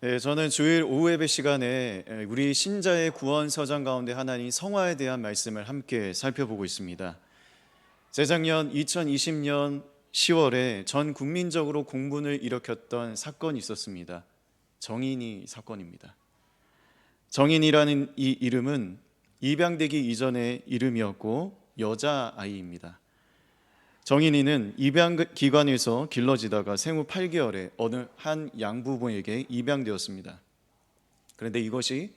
네, 저는 주일 오후 예배 시간에 우리 신자의 구원 서장 가운데 하나인 성화에 대한 말씀을 함께 살펴보고 있습니다. 재작년 2020년 10월에 전 국민적으로 공분을 일으켰던 사건이 있었습니다. 정인이 사건입니다. 정인이라는 이 이름은 입양되기 이전의 이름이었고 여자아이입니다. 정인이는 입양기관에서 길러지다가 생후 8개월에 어느 한 양부모에게 입양되었습니다. 그런데 이것이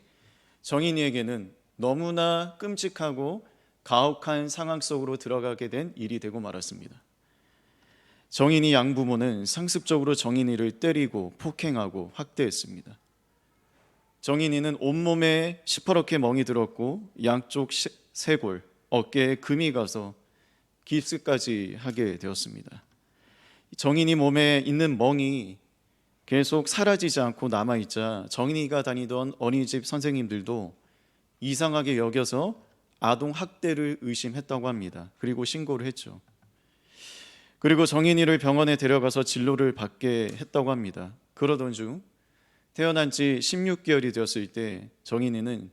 정인이에게는 너무나 끔찍하고 가혹한 상황 속으로 들어가게 된 일이 되고 말았습니다. 정인이 양부모는 상습적으로 정인이를 때리고 폭행하고 학대했습니다. 정인이는 온몸에 시퍼렇게 멍이 들었고 양쪽 쇄골, 어깨에 금이 가서 깁스까지 하게 되었습니다. 정인이 몸에 있는 멍이 계속 사라지지 않고 남아있자 정인이가 다니던 어린이집 선생님들도 이상하게 여겨서 아동 학대를 의심했다고 합니다. 그리고 신고를 했죠. 그리고 정인이를 병원에 데려가서 진료를 받게 했다고 합니다. 그러던 중 태어난 지 16개월이 되었을 때 정인이는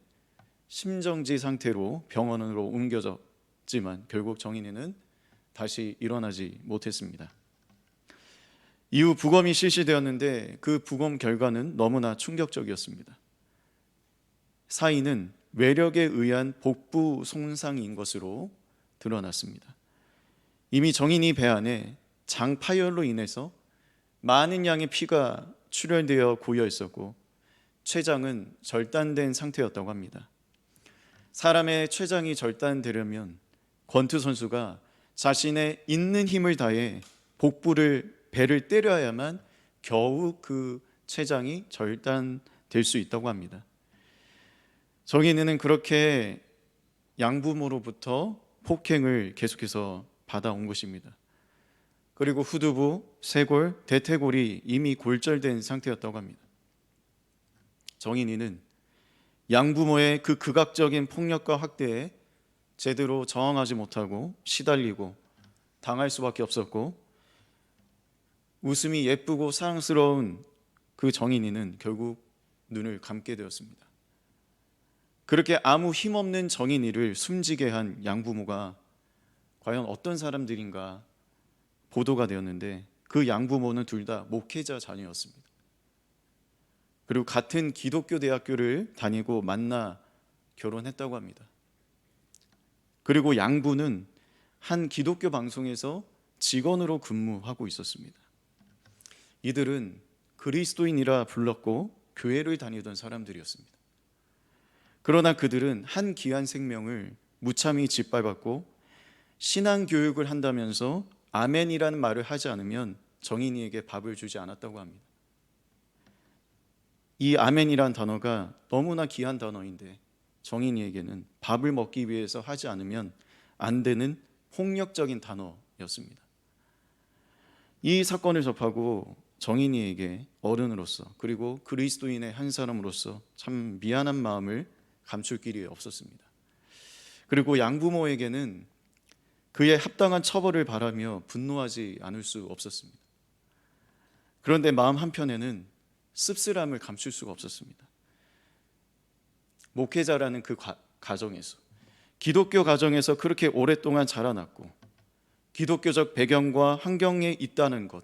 심정지 상태로 병원으로 옮겨졌지만 결국 정인이는 다시 일어나지 못했습니다. 이후 부검이 실시되었는데 그 부검 결과는 너무나 충격적이었습니다. 사인은 외력에 의한 복부 손상인 것으로 드러났습니다. 이미 정인이 배 안에 장파열로 인해서 많은 양의 피가 출혈되어 고여 있었고 췌장은 절단된 상태였다고 합니다. 사람의 췌장이 절단되려면 권투 선수가 자신의 있는 힘을 다해 배를 때려야만 겨우 그 췌장이 절단될 수 있다고 합니다. 정인이는 그렇게 양부모로부터 폭행을 계속해서 받아온 것입니다. 그리고 후두부, 쇄골, 대퇴골이 이미 골절된 상태였다고 합니다. 정인이는 양부모의 그 극악적인 폭력과 학대에 제대로 저항하지 못하고 시달리고 당할 수밖에 없었고 웃음이 예쁘고 사랑스러운 그 정인이는 결국 눈을 감게 되었습니다. 그렇게 아무 힘없는 정인이를 숨지게 한 양부모가 과연 어떤 사람들인가 보도가 되었는데 그 양부모는 둘 다 목회자 자녀였습니다. 그리고 같은 기독교 대학교를 다니고 만나 결혼했다고 합니다. 그리고 양부는 한 기독교 방송에서 직원으로 근무하고 있었습니다. 이들은 그리스도인이라 불렀고 교회를 다니던 사람들이었습니다. 그러나 그들은 한 귀한 생명을 무참히 짓밟았고 신앙 교육을 한다면서 아멘이라는 말을 하지 않으면 정인이에게 밥을 주지 않았다고 합니다. 이 아멘이란 단어가 너무나 귀한 단어인데 정인이에게는 밥을 먹기 위해서 하지 않으면 안 되는 폭력적인 단어였습니다. 이 사건을 접하고 정인이에게 어른으로서 그리고 그리스도인의 한 사람으로서 참 미안한 마음을 감출 길이 없었습니다. 그리고 양부모에게는 그의 합당한 처벌을 바라며 분노하지 않을 수 없었습니다. 그런데 마음 한편에는 씁쓸함을 감출 수가 없었습니다. 목회자라는 그 가정에서 기독교 가정에서 그렇게 오랫동안 자라났고 기독교적 배경과 환경에 있다는 것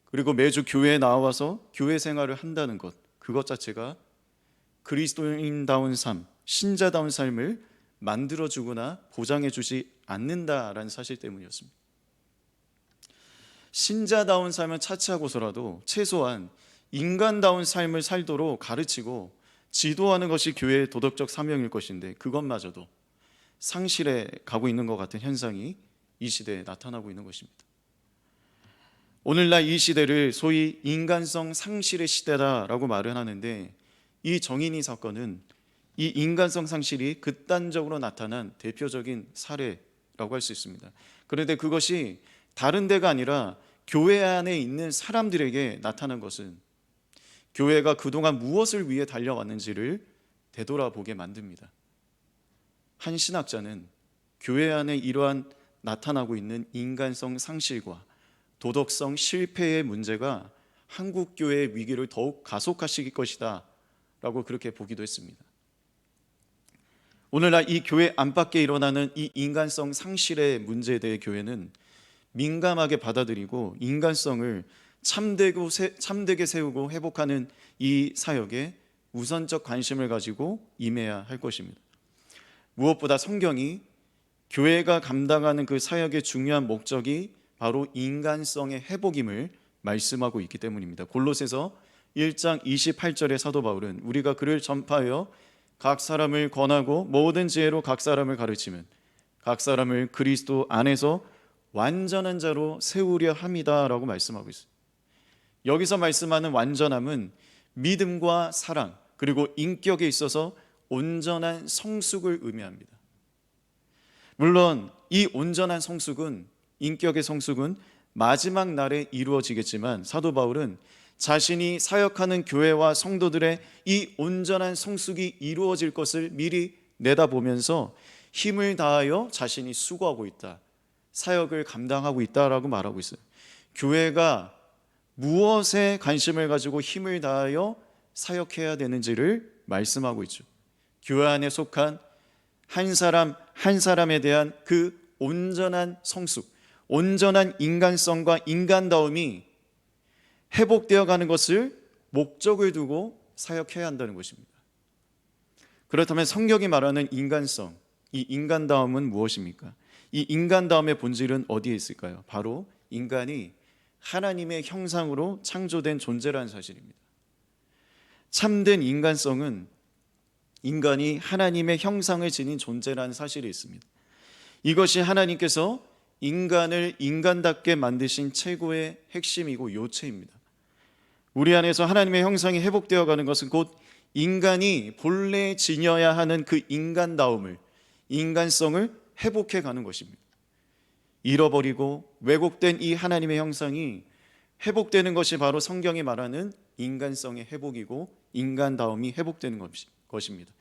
그리고 매주 교회에 나와서 교회 생활을 한다는 것 그것 자체가 그리스도인다운 삶, 신자다운 삶을 만들어주거나 보장해주지 않는다라는 사실 때문이었습니다. 신자다운 삶을 차치하고서라도 최소한 인간다운 삶을 살도록 가르치고 지도하는 것이 교회의 도덕적 사명일 것인데 그것마저도 상실해 가고 있는 것 같은 현상이 이 시대에 나타나고 있는 것입니다. 오늘날 이 시대를 소위 인간성 상실의 시대다라고 말을 하는데 이 정인이 사건은 이 인간성 상실이 극단적으로 나타난 대표적인 사례라고 할 수 있습니다. 그런데 그것이 다른 데가 아니라 교회 안에 있는 사람들에게 나타난 것은 교회가 그동안 무엇을 위해 달려왔는지를 되돌아보게 만듭니다. 한 신학자는 교회 안에 이러한 나타나고 있는 인간성 상실과 도덕성 실패의 문제가 한국 교회의 위기를 더욱 가속화시킬 것이다 라고 그렇게 보기도 했습니다. 오늘날 이 교회 안팎에 일어나는 이 인간성 상실의 문제에 대해 교회는 민감하게 받아들이고 인간성을 참되게 세우고 회복하는 이 사역에 우선적 관심을 가지고 임해야 할 것입니다. 무엇보다 성경이 교회가 감당하는 그 사역의 중요한 목적이 바로 인간성의 회복임을 말씀하고 있기 때문입니다. 골로새서 1장 28절의 사도 바울은 우리가 그를 전파하여 각 사람을 권하고 모든 지혜로 각 사람을 가르치면 각 사람을 그리스도 안에서 완전한 자로 세우려 함이다 라고 말씀하고 있어요. 여기서 말씀하는 완전함은 믿음과 사랑 그리고 인격에 있어서 온전한 성숙을 의미합니다. 물론 이 온전한 성숙은, 인격의 성숙은 마지막 날에 이루어지겠지만 사도 바울은 자신이 사역하는 교회와 성도들의 이 온전한 성숙이 이루어질 것을 미리 내다보면서 힘을 다하여 자신이 수고하고 있다, 사역을 감당하고 있다라고 말하고 있어요. 교회가 무엇에 관심을 가지고 힘을 다하여 사역해야 되는지를 말씀하고 있죠. 교회 안에 속한 한 사람 한 사람에 대한 그 온전한 성숙, 온전한 인간성과 인간다움이 회복되어 가는 것을 목적을 두고 사역해야 한다는 것입니다. 그렇다면 성경이 말하는 인간성, 이 인간다움은 무엇입니까? 이 인간다움의 본질은 어디에 있을까요? 바로 인간이 하나님의 형상으로 창조된 존재라는 사실입니다. 참된 인간성은 인간이 하나님의 형상을 지닌 존재라는 사실이 있습니다. 이것이 하나님께서 인간을 인간답게 만드신 최고의 핵심이고 요체입니다. 우리 안에서 하나님의 형상이 회복되어 가는 것은 곧 인간이 본래 지녀야 하는 그 인간다움을, 인간성을 회복해 가는 것입니다. 잃어버리고 왜곡된 이 하나님의 형상이 회복되는 것이 바로 성경이 말하는 인간성의 회복이고 인간다움이 회복되는 것입니다.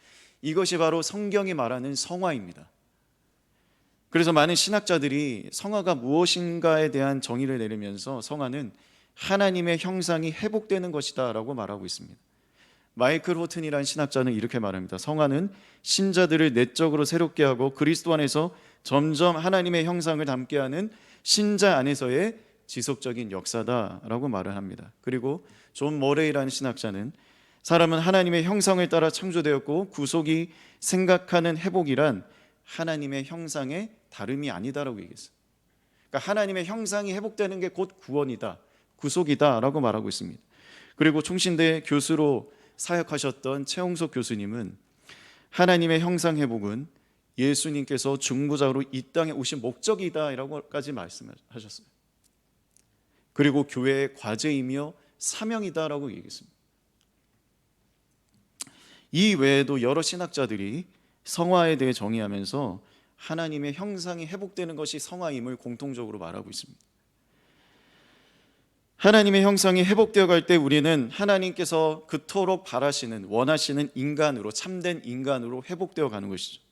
이것이 바로 성경이 말하는 성화입니다. 그래서 많은 신학자들이 성화가 무엇인가에 대한 정의를 내리면서 성화는 하나님의 형상이 회복되는 것이다 라고 말하고 있습니다. 마이클 호튼이라는 신학자는 이렇게 말합니다. 성화는 신자들을 내적으로 새롭게 하고 그리스도 안에서 점점 하나님의 형상을 담게 하는 신자 안에서의 지속적인 역사다라고 말을 합니다. 그리고 존 머레이라는 신학자는 사람은 하나님의 형상을 따라 창조되었고 구속이 생각하는 회복이란 하나님의 형상의 다름이 아니다라고 얘기했어요. 그러니까 하나님의 형상이 회복되는 게 곧 구원이다, 구속이다라고 말하고 있습니다. 그리고 충신대 교수로 사역하셨던 최홍석 교수님은 하나님의 형상 회복은 예수님께서 중보자로 이 땅에 오신 목적이다라고까지 말씀하셨어요. 그리고 교회의 과제이며 사명이다라고 얘기했습니다. 이 외에도 여러 신학자들이 성화에 대해 정의하면서 하나님의 형상이 회복되는 것이 성화임을 공통적으로 말하고 있습니다. 하나님의 형상이 회복되어 갈 때 우리는 하나님께서 그토록 바라시는, 원하시는 인간으로, 참된 인간으로 회복되어 가는 것이죠.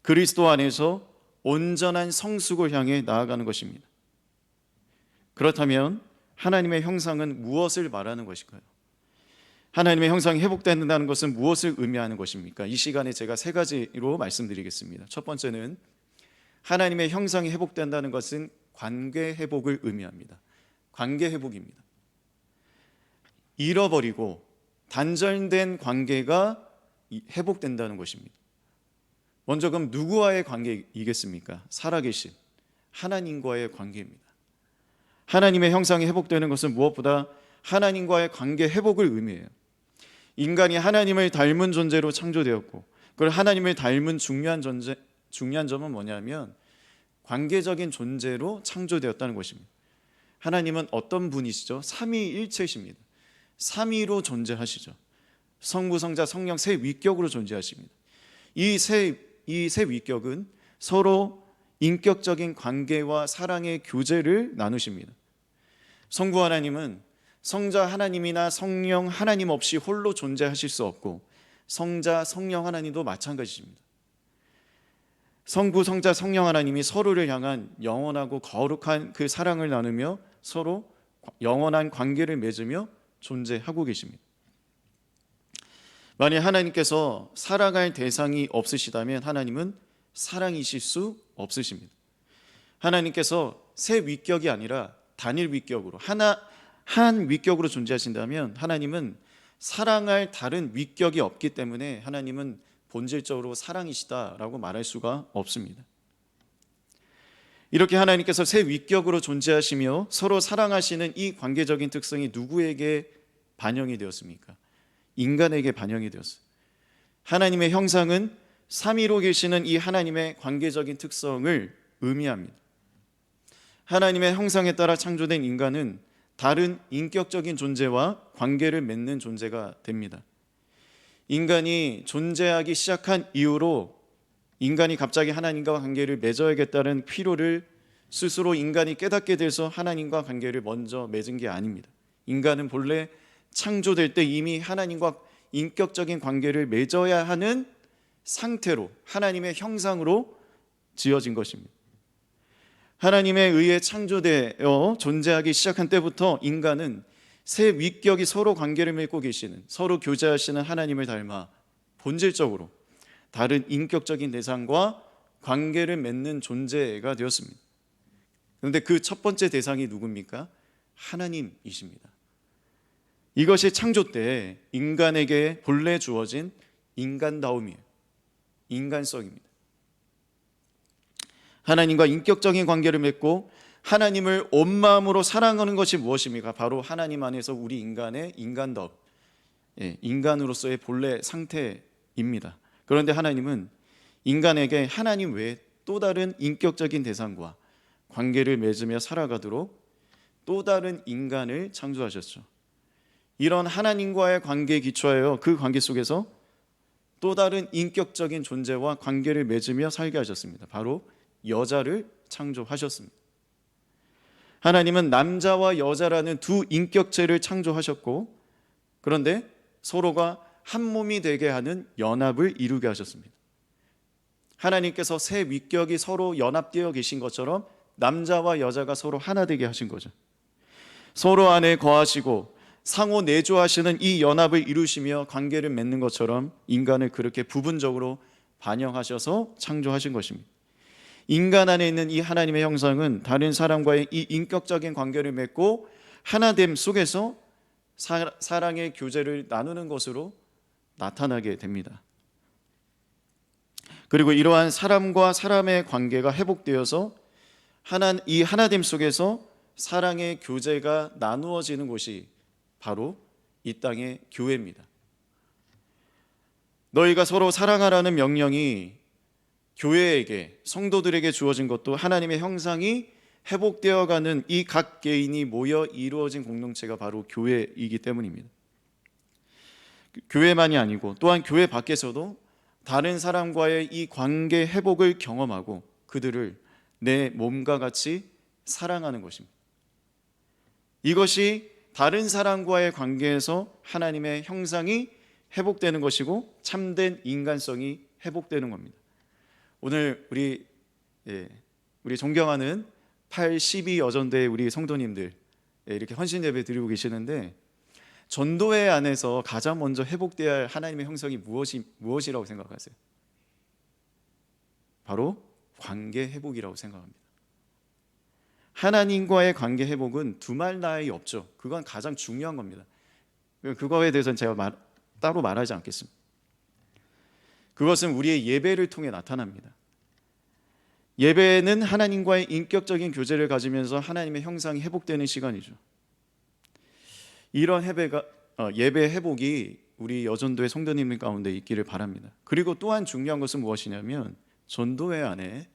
그리스도 안에서 온전한 성숙을 향해 나아가는 것입니다. 그렇다면 하나님의 형상은 무엇을 말하는 것일까요? 하나님의 형상이 회복된다는 것은 무엇을 의미하는 것입니까? 이 시간에 제가 세 가지로 말씀드리겠습니다. 첫 번째는 하나님의 형상이 회복된다는 것은 관계 회복을 의미합니다. 관계 회복입니다. 잃어버리고 단절된 관계가 회복된다는 것입니다. 먼저 그럼 누구와의 관계이겠습니까? 살아계신 하나님과의 관계입니다. 하나님의 형상이 회복되는 것은 무엇보다 하나님과의 관계 회복을 의미해요. 인간이 하나님을 닮은 존재로 창조되었고, 그걸 하나님을 닮은 중요한 점은 뭐냐면 관계적인 존재로 창조되었다는 것입니다. 하나님은 어떤 분이시죠? 삼위일체이십니다. 삼위로 존재하시죠. 성부, 성자, 성령 세 위격으로 존재하십니다. 이 세 위격은 서로 인격적인 관계와 사랑의 교제를 나누십니다. 성부 하나님은 성자 하나님이나 성령 하나님 없이 홀로 존재하실 수 없고, 성자 성령 하나님도 마찬가지입니다. 성부, 성자, 성령 하나님이 서로를 향한 영원하고 거룩한 그 사랑을 나누며 서로 영원한 관계를 맺으며 존재하고 계십니다. 만약 하나님께서 사랑할 대상이 없으시다면 하나님은 사랑이실 수 없으십니다. 하나님께서 세 위격이 아니라 단일 위격으로 한 위격으로 존재하신다면 하나님은 사랑할 다른 위격이 없기 때문에 하나님은 본질적으로 사랑이시다라고 말할 수가 없습니다. 이렇게 하나님께서 세 위격으로 존재하시며 서로 사랑하시는 이 관계적인 특성이 누구에게 반영이 되었습니까? 인간에게 반영이 되었어요. 하나님의 형상은 삼위로 계시는 이 하나님의 관계적인 특성을 의미합니다. 하나님의 형상에 따라 창조된 인간은 다른 인격적인 존재와 관계를 맺는 존재가 됩니다. 인간이 존재하기 시작한 이후로 인간이 갑자기 하나님과 관계를 맺어야겠다는 필요를 스스로 인간이 깨닫게 돼서 하나님과 관계를 먼저 맺은 게 아닙니다. 인간은 본래 창조될 때 이미 하나님과 인격적인 관계를 맺어야 하는 상태로 하나님의 형상으로 지어진 것입니다. 하나님에 의해 창조되어 존재하기 시작한 때부터 인간은 세 위격이 서로 관계를 맺고 계시는, 서로 교제하시는 하나님을 닮아 본질적으로 다른 인격적인 대상과 관계를 맺는 존재가 되었습니다. 그런데 그 첫 번째 대상이 누굽니까? 하나님이십니다. 이것이 창조 때 인간에게 본래 주어진 인간다움이에요. 인간성입니다. 하나님과 인격적인 관계를 맺고 하나님을 온 마음으로 사랑하는 것이 무엇입니까? 바로 하나님 안에서 우리 인간의 인간다움, 인간으로서의 본래 상태입니다. 그런데 하나님은 인간에게 하나님 외에 또 다른 인격적인 대상과 관계를 맺으며 살아가도록 또 다른 인간을 창조하셨죠. 이런 하나님과의 관계에 기초하여 그 관계 속에서 또 다른 인격적인 존재와 관계를 맺으며 살게 하셨습니다. 바로 여자를 창조하셨습니다. 하나님은 남자와 여자라는 두 인격체를 창조하셨고, 그런데 서로가 한 몸이 되게 하는 연합을 이루게 하셨습니다. 하나님께서 세 위격이 서로 연합되어 계신 것처럼 남자와 여자가 서로 하나 되게 하신 거죠. 서로 안에 거하시고 상호 내조하시는 이 연합을 이루시며 관계를 맺는 것처럼 인간을 그렇게 부분적으로 반영하셔서 창조하신 것입니다. 인간 안에 있는 이 하나님의 형상은 다른 사람과의 이 인격적인 관계를 맺고 하나됨 속에서 사랑의 교제를 나누는 것으로 나타나게 됩니다. 그리고 이러한 사람과 사람의 관계가 회복되어서 이 하나됨 속에서 사랑의 교제가 나누어지는 곳이 바로 이 땅의 교회입니다. 너희가 서로 사랑하라는 명령이 교회에게, 성도들에게 주어진 것도 하나님의 형상이 회복되어가는 이 각 개인이 모여 이루어진 공동체가 바로 교회이기 때문입니다. 교회만이 아니고 또한 교회 밖에서도 다른 사람과의 이 관계 회복을 경험하고 그들을 내 몸과 같이 사랑하는 것입니다. 이것이 다른 사람과의 관계에서 하나님의 형상이 회복되는 것이고 참된 인간성이 회복되는 겁니다. 오늘 우리 존경하는 8.12 여전대 우리 성도님들 이렇게 헌신 예배 드리고 계시는데, 전도회 안에서 가장 먼저 회복되어야 할 하나님의 형성이 무엇이라고 생각하세요? 바로 관계 회복이라고 생각합니다. 하나님과의 관계 회복은 두말 나위 없죠. 그건 가장 중요한 겁니다. 그거에 대해서는 제가 따로 말하지 않겠습니다. 그것은 우리의 예배를 통해 나타납니다. 예배는 하나님과의 인격적인 교제를 가지면서 하나님의 형상이 회복되는 시간이죠. 이런 예배 회복이 우리 여전도의 성도님 가운데 있기를 바랍니다. 그리고 또한 중요한 것은 무엇이냐면 전도회 안에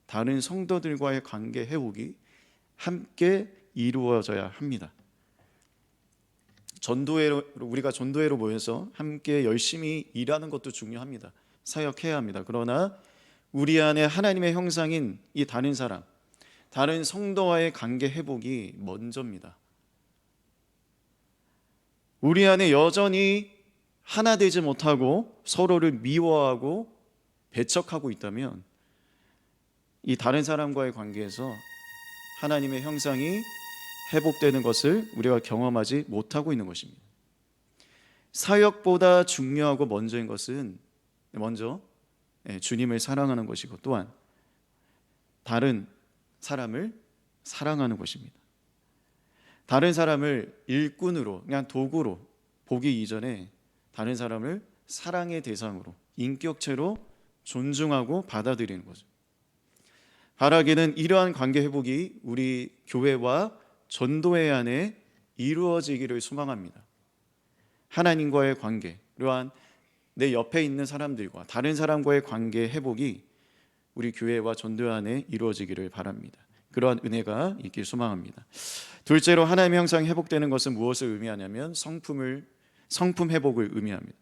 다른 성도들과의 관계 회복이 함께 이루어져야 합니다. 우리가 전도회로 모여서 함께 열심히 일하는 것도 중요합니다. 사역해야 합니다. 그러나 우리 안에 하나님의 형상인 이 다른 사람, 다른 성도와의 관계 회복이 먼저입니다. 우리 안에 여전히 하나 되지 못하고 서로를 미워하고 배척하고 있다면 이 다른 사람과의 관계에서 하나님의 형상이 회복되는 것을 우리가 경험하지 못하고 있는 것입니다. 사역보다 중요하고 먼저인 것은 먼저 주님을 사랑하는 것이고 또한 다른 사람을 사랑하는 것입니다. 다른 사람을 일꾼으로 그냥 도구로 보기 이전에 다른 사람을 사랑의 대상으로 인격체로 존중하고 받아들이는 거죠. 바라기는 이러한 관계 회복이 우리 교회와 전도회 안에 이루어지기를 소망합니다. 하나님과의 관계, 또한 내 옆에 있는 사람들과 다른 사람과의 관계 회복이 우리 교회와 전도회 안에 이루어지기를 바랍니다. 그러한 은혜가 있길 소망합니다. 둘째로 하나님의 형상이 회복되는 것은 무엇을 의미하냐면 성품 회복을 의미합니다.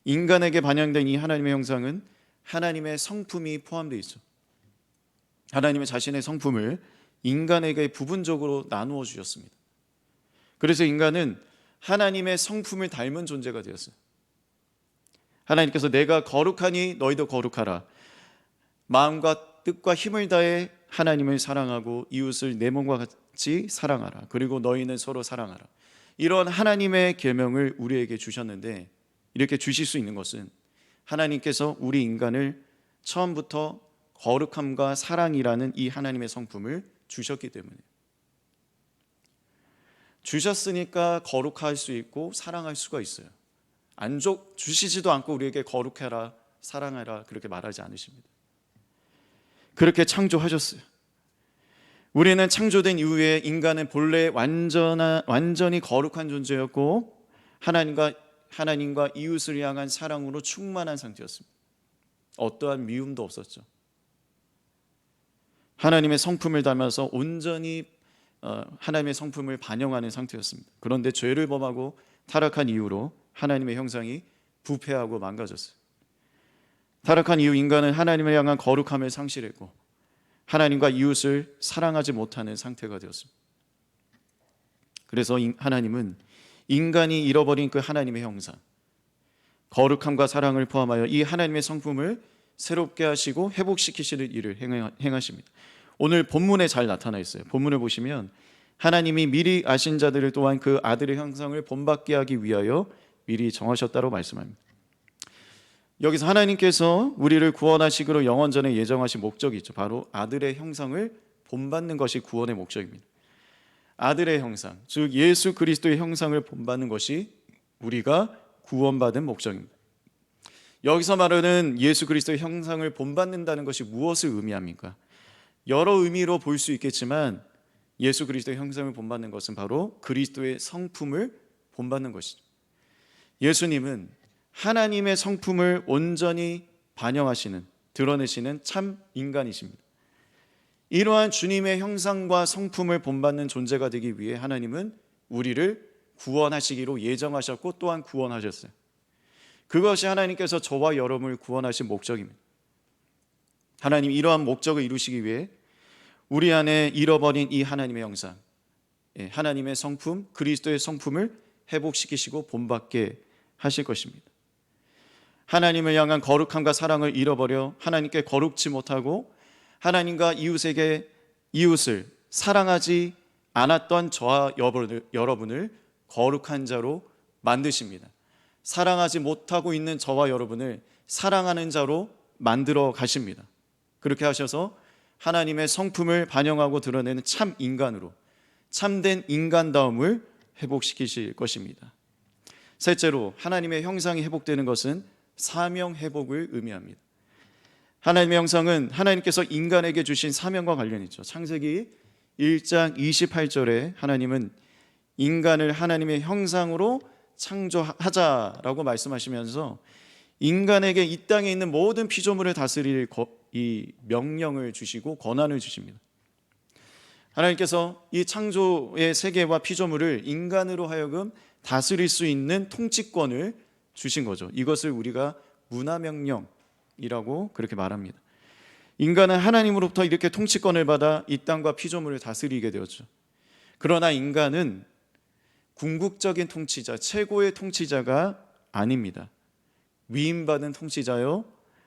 인간에게 반영된 이 하나님의 형상은 하나님의 성품이 포함되어 있죠. 하나님의 자신의 성품을 인간에게 부분적으로 나누어 주셨습니다. 그래서 인간은 하나님의 성품을 닮은 존재가 되었어요. 하나님께서 내가 거룩하니 너희도 거룩하라. 마음과 뜻과 힘을 다해 하나님을 사랑하고 이웃을 내 몸과 같이 사랑하라. 그리고 너희는 서로 사랑하라. 이런 하나님의 계명을 우리에게 주셨는데, 이렇게 주실 수 있는 것은 하나님께서 우리 인간을 처음부터 거룩함과 사랑이라는 이 하나님의 성품을 주셨기 때문에, 주셨으니까 거룩할 수 있고 사랑할 수가 있어요. 주시지도 않고 우리에게 거룩해라, 사랑해라 그렇게 말하지 않으십니다. 그렇게 창조하셨어요. 우리는 창조된 이후에 인간은 본래 완전히 거룩한 존재였고 하나님과 이웃을 향한 사랑으로 충만한 상태였습니다. 어떠한 미움도 없었죠. 하나님의 성품을 닮아서 온전히 하나님의 성품을 반영하는 상태였습니다. 그런데 죄를 범하고 타락한 이후로 하나님의 형상이 부패하고 망가졌어요. 타락한 이후 인간은 하나님을 향한 거룩함을 상실했고 하나님과 이웃을 사랑하지 못하는 상태가 되었습니다. 그래서 하나님은 인간이 잃어버린 그 하나님의 형상, 거룩함과 사랑을 포함하여 이 하나님의 성품을 새롭게 하시고 회복시키시는 일을 행하십니다. 오늘 본문에 잘 나타나 있어요. 본문을 보시면 하나님이 미리 아신 자들을 또한 그 아들의 형상을 본받게 하기 위하여 미리 정하셨다고 말씀합니다. 여기서 하나님께서 우리를 구원하시기로 영원전에 예정하신 목적이 있죠. 바로 아들의 형상을 본받는 것이 구원의 목적입니다. 아들의 형상, 즉 예수 그리스도의 형상을 본받는 것이 우리가 구원받은 목적입니다. 여기서 말하는 예수 그리스도의 형상을 본받는다는 것이 무엇을 의미합니까? 여러 의미로 볼 수 있겠지만 예수 그리스도의 형상을 본받는 것은 바로 그리스도의 성품을 본받는 것이죠. 예수님은 하나님의 성품을 온전히 반영하시는, 드러내시는 참 인간이십니다. 이러한 주님의 형상과 성품을 본받는 존재가 되기 위해 하나님은 우리를 구원하시기로 예정하셨고 또한 구원하셨어요. 그것이 하나님께서 저와 여러분을 구원하신 목적입니다. 하나님 이러한 목적을 이루시기 위해 우리 안에 잃어버린 이 하나님의 형상, 하나님의 성품, 그리스도의 성품을 회복시키시고 본받게 하실 것입니다. 하나님을 향한 거룩함과 사랑을 잃어버려 하나님께 거룩지 못하고 하나님과 이웃을 사랑하지 않았던 저와 여러분을 거룩한 자로 만드십니다. 사랑하지 못하고 있는 저와 여러분을 사랑하는 자로 만들어 가십니다. 그렇게 하셔서 하나님의 성품을 반영하고 드러내는 참 인간으로, 참된 인간다움을 회복시키실 것입니다. 셋째로 하나님의 형상이 회복되는 것은 사명 회복을 의미합니다. 하나님의 형상은 하나님께서 인간에게 주신 사명과 관련이 있죠. 창세기 1장 28절에 하나님은 인간을 하나님의 형상으로 창조하자라고 말씀하시면서 인간에게 이 땅에 있는 모든 피조물을 다스릴 이 명령을 주시고 권한을 주십니다. 하나님께서 이 창조의 세계와 피조물을 인간으로 하여금 다스릴 수 있는 통치권을 주신 거죠. 이것을 우리가 문화명령이라고 그렇게 말합니다. 인간은 하나님으로부터 이렇게 통치권을 받아 이 땅과 피조물을 다스리게 되었죠. 그러나 인간은 궁극적인 통치자, 최고의 통치자가 아닙니다. 위임받은 통치자요,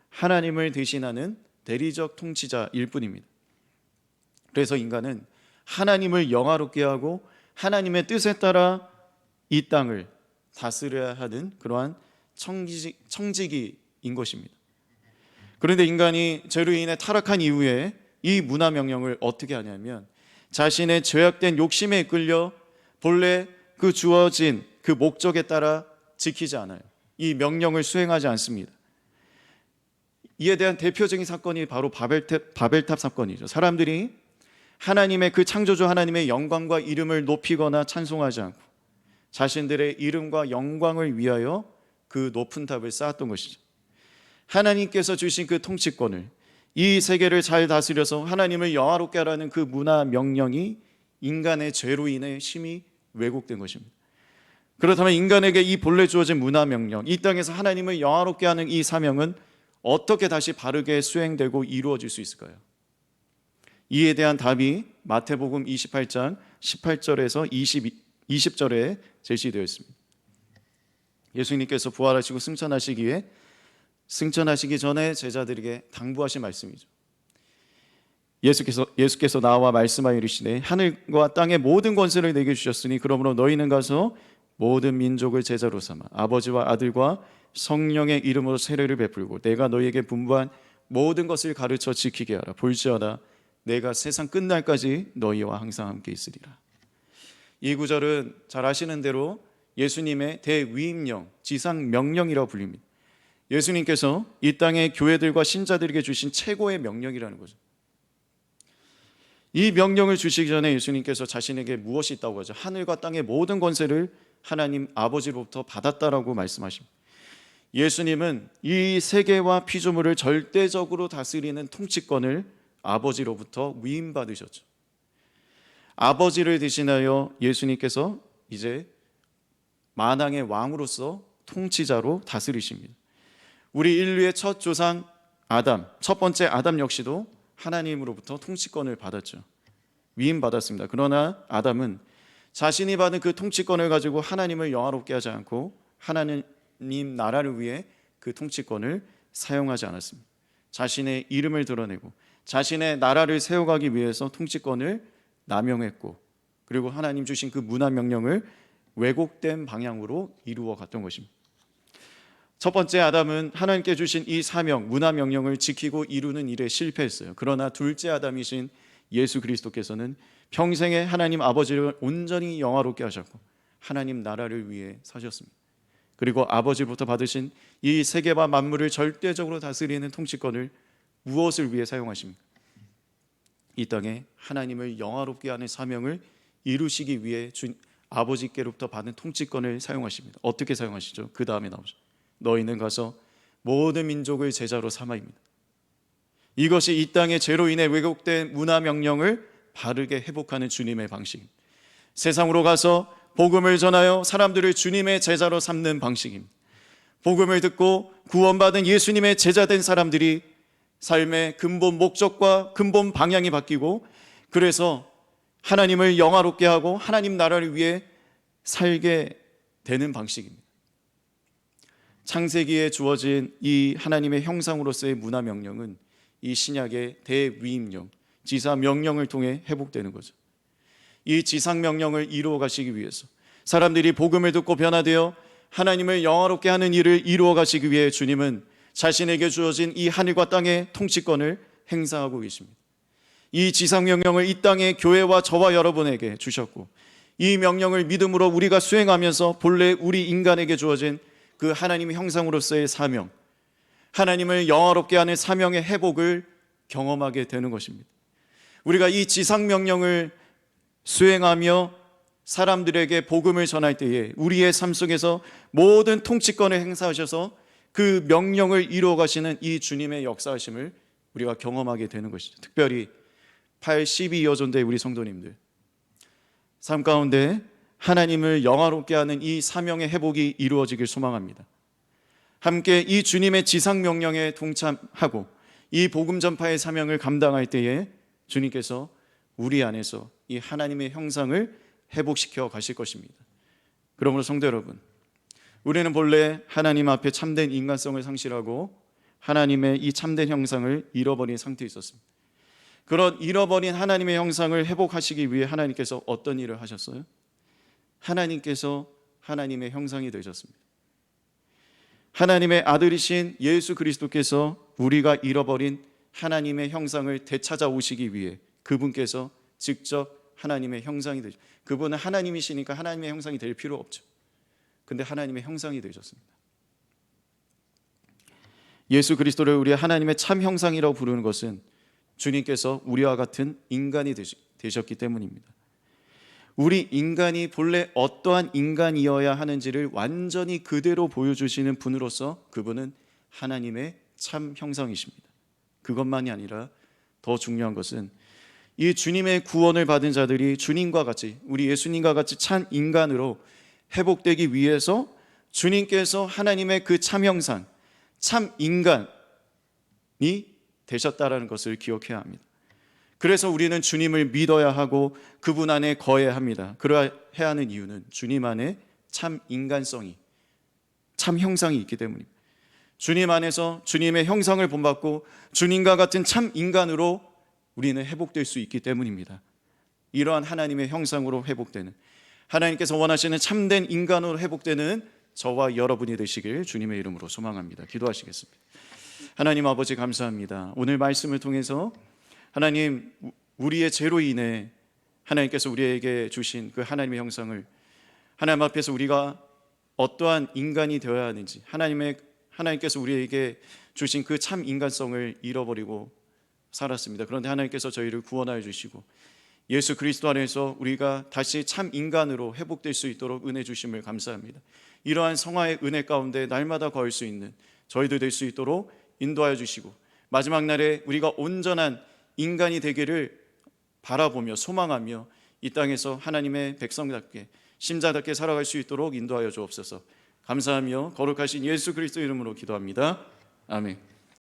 하나님을 대신하는 대리적 통치자일 뿐입니다. 그래서 인간은 하나님을 영화롭게 하고 하나님의 뜻에 따라 이 땅을 다스려야 하는 그러한 청지기인 것입니다. 그런데 인간이 죄로 인해 타락한 이후에 이 문화 명령을 어떻게 하냐면 자신의 죄악된 욕심에 이끌려 본래 그 주어진 그 목적에 따라 지키지 않아요. 이 명령을 수행하지 않습니다. 이에 대한 대표적인 사건이 바로 바벨탑 사건이죠. 사람들이 하나님의 그 창조주 하나님의 영광과 이름을 높이거나 찬송하지 않고 자신들의 이름과 영광을 위하여 그 높은 탑을 쌓았던 것이죠. 하나님께서 주신 그 통치권을, 이 세계를 잘 다스려서 하나님을 영화롭게 하라는 그 문화 명령이 인간의 죄로 인해 심히 왜곡된 것입니다. 그렇다면 인간에게 이 본래 주어진 문화 명령, 이 땅에서 하나님을 영화롭게 하는 이 사명은 어떻게 다시 바르게 수행되고 이루어질 수 있을까요? 이에 대한 답이 마태복음 28장 18절에서 20절에 제시되어 있습니다. 예수님께서 부활하시고 승천하시기 전에 제자들에게 당부하신 말씀이죠. 예수께서 나와 말씀하여 이르시되 하늘과 땅의 모든 권세를 내게 주셨으니 그러므로 너희는 가서 모든 민족을 제자로 삼아 아버지와 아들과 성령의 이름으로 세례를 베풀고 내가 너희에게 분부한 모든 것을 가르쳐 지키게 하라. 볼지어다 내가 세상 끝날까지 너희와 항상 함께 있으리라. 이 구절은 잘 아시는 대로 예수님의 대위임령, 지상명령이라고 불립니다. 예수님께서 이 땅의 교회들과 신자들에게 주신 최고의 명령이라는 거죠. 이 명령을 주시기 전에 예수님께서 자신에게 무엇이 있다고 하죠? 하늘과 땅의 모든 권세를 하나님 아버지로부터 받았다라고 말씀하십니다. 예수님은 이 세계와 피조물을 절대적으로 다스리는 통치권을 아버지로부터 위임받으셨죠. 아버지를 대신하여 예수님께서 이제 만왕의 왕으로서 통치자로 다스리십니다. 우리 인류의 첫 조상 아담, 첫 번째 아담 역시도 하나님으로부터 통치권을 받았죠. 위임받았습니다. 그러나 아담은 자신이 받은 그 통치권을 가지고 하나님을 영화롭게 하지 않고 하나님 나라를 위해 그 통치권을 사용하지 않았습니다. 자신의 이름을 드러내고 자신의 나라를 세워가기 위해서 통치권을 남용했고, 그리고 하나님 주신 그 문화 명령을 왜곡된 방향으로 이루어 갔던 것입니다. 첫 번째 아담은 하나님께 주신 이 사명, 문화 명령을 지키고 이루는 일에 실패했어요. 그러나 둘째 아담이신 예수 그리스도께서는 평생에 하나님 아버지를 온전히 영화롭게 하셨고 하나님 나라를 위해 사셨습니다. 그리고 아버지부터 받으신 이 세계와 만물을 절대적으로 다스리는 통치권을 무엇을 위해 사용하십니까? 이 땅에 하나님을 영화롭게 하는 사명을 이루시기 위해 아버지께로부터 받은 통치권을 사용하십니다. 어떻게 사용하시죠? 그 다음에 나오죠. 너희는 가서 모든 민족을 제자로 삼아입니다. 이것이 이 땅의 죄로 인해 왜곡된 문화 명령을 바르게 회복하는 주님의 방식입니다. 세상으로 가서 복음을 전하여 사람들을 주님의 제자로 삼는 방식입니다. 복음을 듣고 구원받은 예수님의 제자된 사람들이 삶의 근본 목적과 근본 방향이 바뀌고, 그래서 하나님을 영화롭게 하고 하나님 나라를 위해 살게 되는 방식입니다. 창세기에 주어진 이 하나님의 형상으로서의 문화 명령은 이 신약의 대위임령, 지사 명령을 통해 회복되는 거죠. 이 지상 명령을 이루어 가시기 위해서 사람들이 복음을 듣고 변화되어 하나님을 영화롭게 하는 일을 이루어 가시기 위해 주님은 자신에게 주어진 이 하늘과 땅의 통치권을 행사하고 계십니다. 이 지상 명령을 이 땅의 교회와 저와 여러분에게 주셨고, 이 명령을 믿음으로 우리가 수행하면서 본래 우리 인간에게 주어진 그 하나님의 형상으로서의 사명, 하나님을 영화롭게 하는 사명의 회복을 경험하게 되는 것입니다. 우리가 이 지상 명령을 수행하며 사람들에게 복음을 전할 때에 우리의 삶 속에서 모든 통치권을 행사하셔서 그 명령을 이루어 가시는 이 주님의 역사하심을 우리가 경험하게 되는 것이죠. 특별히 12여존대 우리 성도님들 삶 가운데 하나님을 영화롭게 하는 이 사명의 회복이 이루어지길 소망합니다. 함께 이 주님의 지상 명령에 동참하고 이 복음 전파의 사명을 감당할 때에 주님께서 우리 안에서 이 하나님의 형상을 회복시켜 가실 것입니다. 그러므로 성도 여러분, 우리는 본래 하나님 앞에 참된 인간성을 상실하고 하나님의 이 참된 형상을 잃어버린 상태에 있었습니다. 그런 잃어버린 하나님의 형상을 회복하시기 위해 하나님께서 어떤 일을 하셨어요? 하나님께서 하나님의 형상이 되셨습니다. 하나님의 아들이신 예수 그리스도께서 우리가 잃어버린 하나님의 형상을 되찾아오시기 위해 그분께서 직접 하나님의 형상이 되셨습니다. 그분은 하나님이시니까 하나님의 형상이 될 필요 없죠. 근데 하나님의 형상이 되셨습니다. 예수 그리스도를 우리의 하나님의 참 형상이라고 부르는 것은 주님께서 우리와 같은 인간이 되셨기 때문입니다. 우리 인간이 본래 어떠한 인간이어야 하는지를 완전히 그대로 보여주시는 분으로서 그분은 하나님의 참 형상이십니다. 그것만이 아니라 더 중요한 것은 이 주님의 구원을 받은 자들이 주님과 같이, 우리 예수님과 같이 참 인간으로 회복되기 위해서 주님께서 하나님의 그 참 형상, 참 인간이 되셨다라는 것을 기억해야 합니다. 그래서 우리는 주님을 믿어야 하고 그분 안에 거해야 합니다. 그래야 하는 이유는 주님 안에 참 인간성이, 참 형상이 있기 때문입니다. 주님 안에서 주님의 형상을 본받고 주님과 같은 참 인간으로 우리는 회복될 수 있기 때문입니다. 이러한 하나님의 형상으로 회복되는, 하나님께서 원하시는 참된 인간으로 회복되는 저와 여러분이 되시길 주님의 이름으로 소망합니다. 기도하시겠습니다. 하나님 아버지 감사합니다. 오늘 말씀을 통해서 하나님, 우리의 죄로 인해 하나님께서 우리에게 주신 그 하나님의 형상을, 하나님 앞에서 우리가 어떠한 인간이 되어야 하는지, 하나님께서 우리에게 주신 그 참 인간성을 잃어버리고 살았습니다. 그런데 하나님께서 저희를 구원하여 주시고 예수 그리스도 안에서 우리가 다시 참 인간으로 회복될 수 있도록 은혜 주심을 감사합니다. 이러한 성화의 은혜 가운데 날마다 거할 수 있는 저희들 될 수 있도록 인도하여 주시고 마지막 날에 우리가 온전한 인간이 되기를 바라보며 소망하며 이 땅에서 하나님의 백성답게 심자답게 살아갈 수 있도록 인도하여 주옵소서. 감사하며 거룩하신 예수 그리스도 이름으로 기도합니다. 아멘.